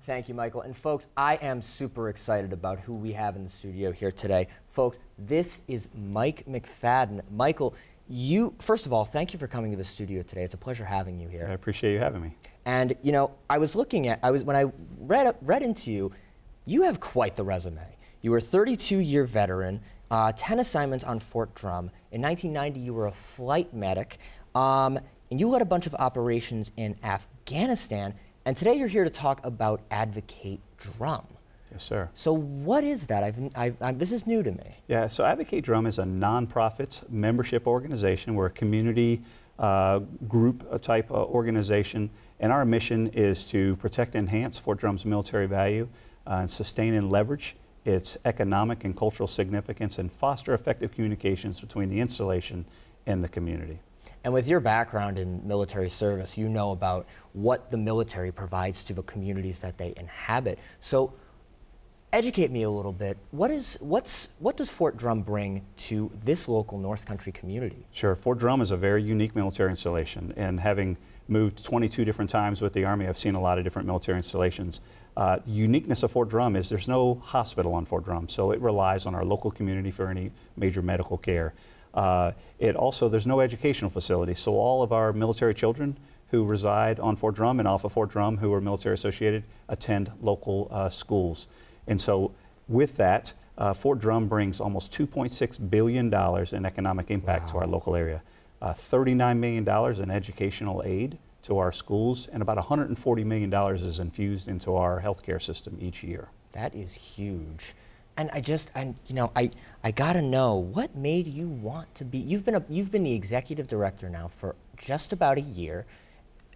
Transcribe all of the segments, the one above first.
Thank you, Michael. And folks, I am super excited about who we have in the studio here today. Folks, this is Mike McFadden. Michael, first of all, thank you for coming to the studio today. It's a pleasure having you here. I appreciate you having me. And you know, when I read into you, you have quite the resume. You were a 32-year veteran, 10 assignments on Fort Drum. In 1990, you were a flight medic, and you led a bunch of operations in Afghanistan. And today you're here to talk about Advocate Drum. Yes, sir. So what is that? This is new to me. Yeah, so Advocate Drum is a nonprofit membership organization. We're a community group type organization, and our mission is to protect and enhance Fort Drum's military value and sustain and leverage its economic and cultural significance and foster effective communications between the installation and the community. And with your background in military service, you know about what the military provides to the communities that they inhabit. So educate me a little bit. What does Fort Drum bring to this local North Country community? Sure. Fort Drum is a very unique military installation, and having moved 22 different times with the Army, I've seen a lot of different military installations. The uniqueness of Fort Drum is there's no hospital on Fort Drum, so it relies on our local community for any major medical care. There's no educational facility, so all of our military children who reside on Fort Drum and off of Fort Drum who are military associated attend local schools. And so with that, Fort Drum brings almost $2.6 billion in economic impact to our local area, $39 million in educational aid to our schools, and about $140 million is infused into our healthcare system each year. That is huge. And I gotta know, what made you want to be? You've been the executive director now for just about a year,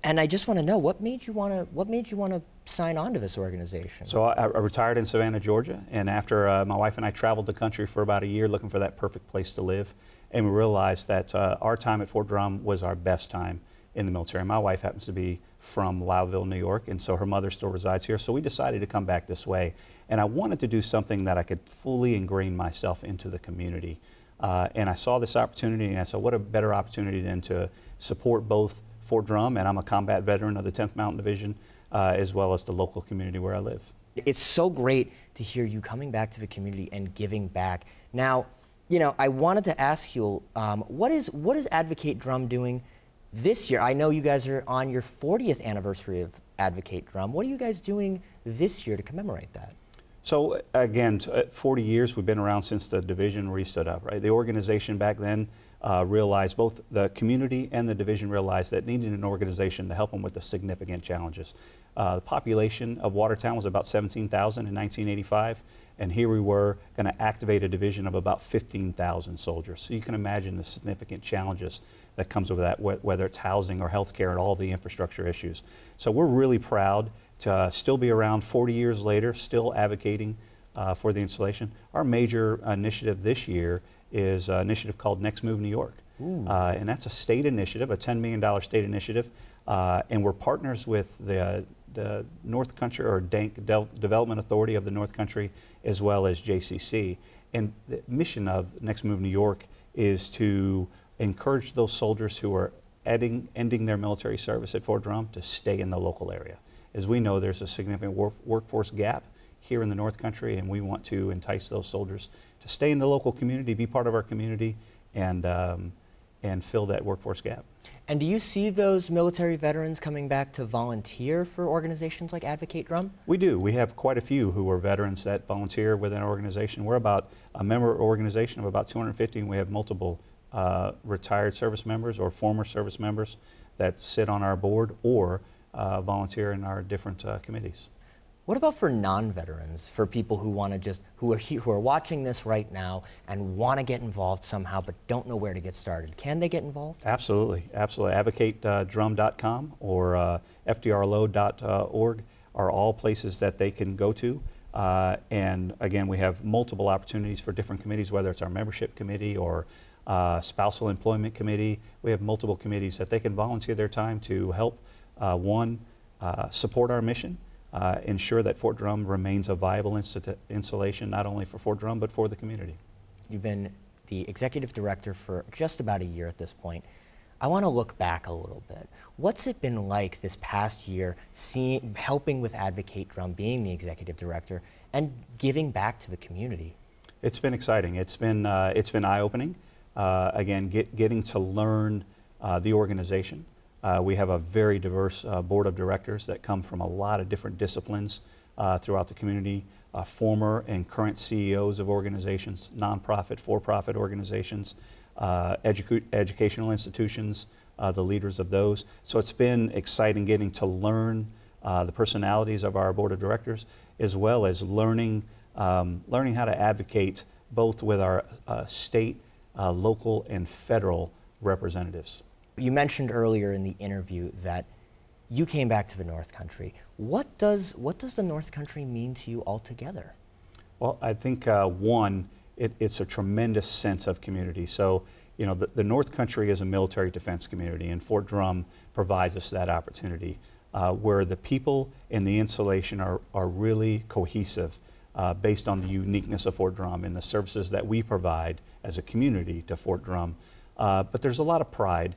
and I just want to know, what made you want to sign on to this organization? So I retired in Savannah, Georgia, and after my wife and I traveled the country for about a year looking for that perfect place to live, and we realized that our time at Fort Drum was our best time in the military. My wife happens to be from Loudville, New York, and so her mother still resides here, so we decided to come back this way. And I wanted to do something that I could fully ingrain myself into the community. And I saw this opportunity, and I said, what a better opportunity than to support both Fort Drum, and I'm a combat veteran of the 10th Mountain Division, as well as the local community where I live. It's so great to hear you coming back to the community and giving back. Now, you know, I wanted to ask you, what is Advocate Drum doing this year? I know you guys are on your 40th anniversary of Advocate Drum. What are you guys doing this year to commemorate that? So again, 40 years, we've been around since the division stood up, right? The organization back then realized, both the community and the division realized that needed an organization to help them with the significant challenges. The population of Watertown was about 17,000 in 1985, and here we were going to activate a division of about 15,000 soldiers. So you can imagine the significant challenges that comes with that, whether it's housing or healthcare and all the infrastructure issues. So we're really proud to still be around 40 years later, still advocating for the installation. Our major initiative this year is an initiative called Next Move New York. And that's a state initiative, a $10 million state initiative, and we're partners with the North Country, or DANK, Development Authority of the North Country, as well as JCC. And the mission of Next Move New York is to encourage those soldiers who are ending their military service at Fort Drum to stay in the local area. As we know, there's a significant workforce gap here in the North Country, and we want to entice those soldiers to stay in the local community, be part of our community, and fill that workforce gap. And do you see those military veterans coming back to volunteer for organizations like Advocate Drum? We do. We have quite a few who are veterans that volunteer within our organization. We're about a member organization of about 250, and we have multiple retired service members or former service members that sit on our board or volunteer in our different committees. What about for non-veterans, for people who want to who are watching this right now and want to get involved somehow but don't know where to get started? Can they get involved? Absolutely, absolutely. AdvocateDrum.com or FDRLO.org are all places that they can go to. And again, we have multiple opportunities for different committees, whether it's our membership committee or spousal employment committee. We have multiple committees that they can volunteer their time to help, support our mission, ensure that Fort Drum remains a viable installation, not only for Fort Drum, but for the community. You've been the executive director for just about a year at this point. I want to look back a little bit. What's it been like this past year, helping with Advocate Drum, being the executive director, and giving back to the community? It's been exciting. It's been eye-opening. Again, getting to learn the organization. We have a very diverse board of directors that come from a lot of different disciplines throughout the community. Former and current CEOs of organizations, nonprofit, for-profit organizations, educational institutions, the leaders of those. So it's been exciting getting to learn the personalities of our board of directors, as well as learning how to advocate both with our state, local, and federal representatives. You mentioned earlier in the interview that you came back to the North Country. What does the North Country mean to you altogether? Well, I think one, it's a tremendous sense of community. So, you know, the North Country is a military defense community, and Fort Drum provides us that opportunity where the people and the installation are really cohesive based on the uniqueness of Fort Drum and the services that we provide as a community to Fort Drum. But there's a lot of pride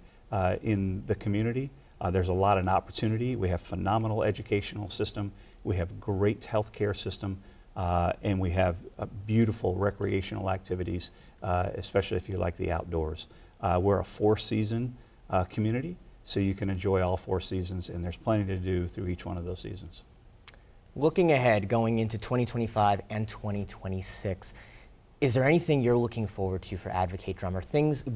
in the community. There's a lot of opportunity. We have phenomenal educational system. We have great healthcare system. And we have beautiful recreational activities, especially if you like the outdoors. We're a four-season community, so you can enjoy all 4 seasons, and there's plenty to do through each one of those seasons. Looking ahead, going into 2025 and 2026, is there anything you're looking forward to for Advocate Drum, or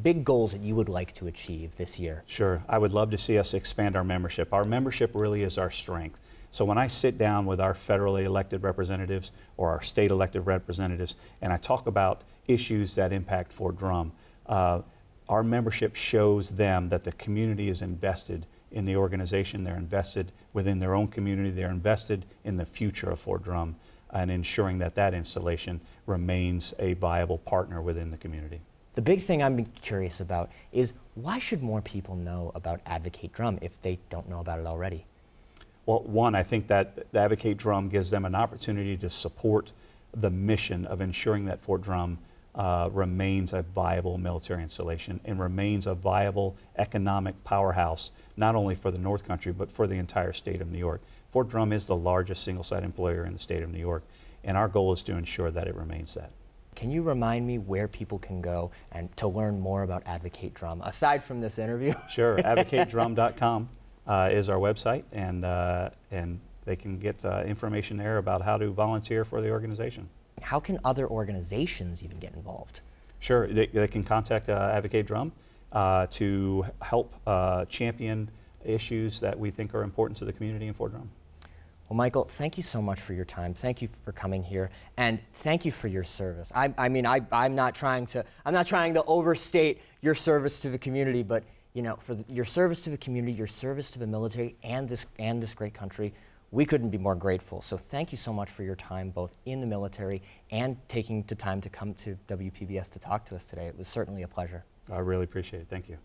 big goals that you would like to achieve this year? Sure. I would love to see us expand our membership. Our membership really is our strength. So when I sit down with our federally elected representatives or our state elected representatives and I talk about issues that impact Fort Drum, our membership shows them that the community is invested in the organization. They're invested within their own community. They're invested in the future of Fort Drum and ensuring that that installation remains a viable partner within the community. The big thing I'm curious about is, why should more people know about Advocate Drum if they don't know about it already? Well, one, I think that the Advocate Drum gives them an opportunity to support the mission of ensuring that Fort Drum remains a viable military installation and remains a viable economic powerhouse, not only for the North Country, but for the entire state of New York. Fort Drum is the largest single-site employer in the state of New York, and our goal is to ensure that it remains that. Can you remind me where people can go and to learn more about Advocate Drum, aside from this interview? Sure, advocatedrum.com is our website, and they can get information there about how to volunteer for the organization. How can other organizations even get involved? Sure, they can contact Advocate Drum to help champion issues that we think are important to the community in Fort Drum. Well, Michael, thank you so much for your time. Thank you for coming here, and thank you for your service. I'm not trying to overstate your service to the community, but your service to the community, your service to the military, and this great country, we couldn't be more grateful. So thank you so much for your time, both in the military and taking the time to come to WPBS to talk to us today. It was certainly a pleasure. I really appreciate it. Thank you.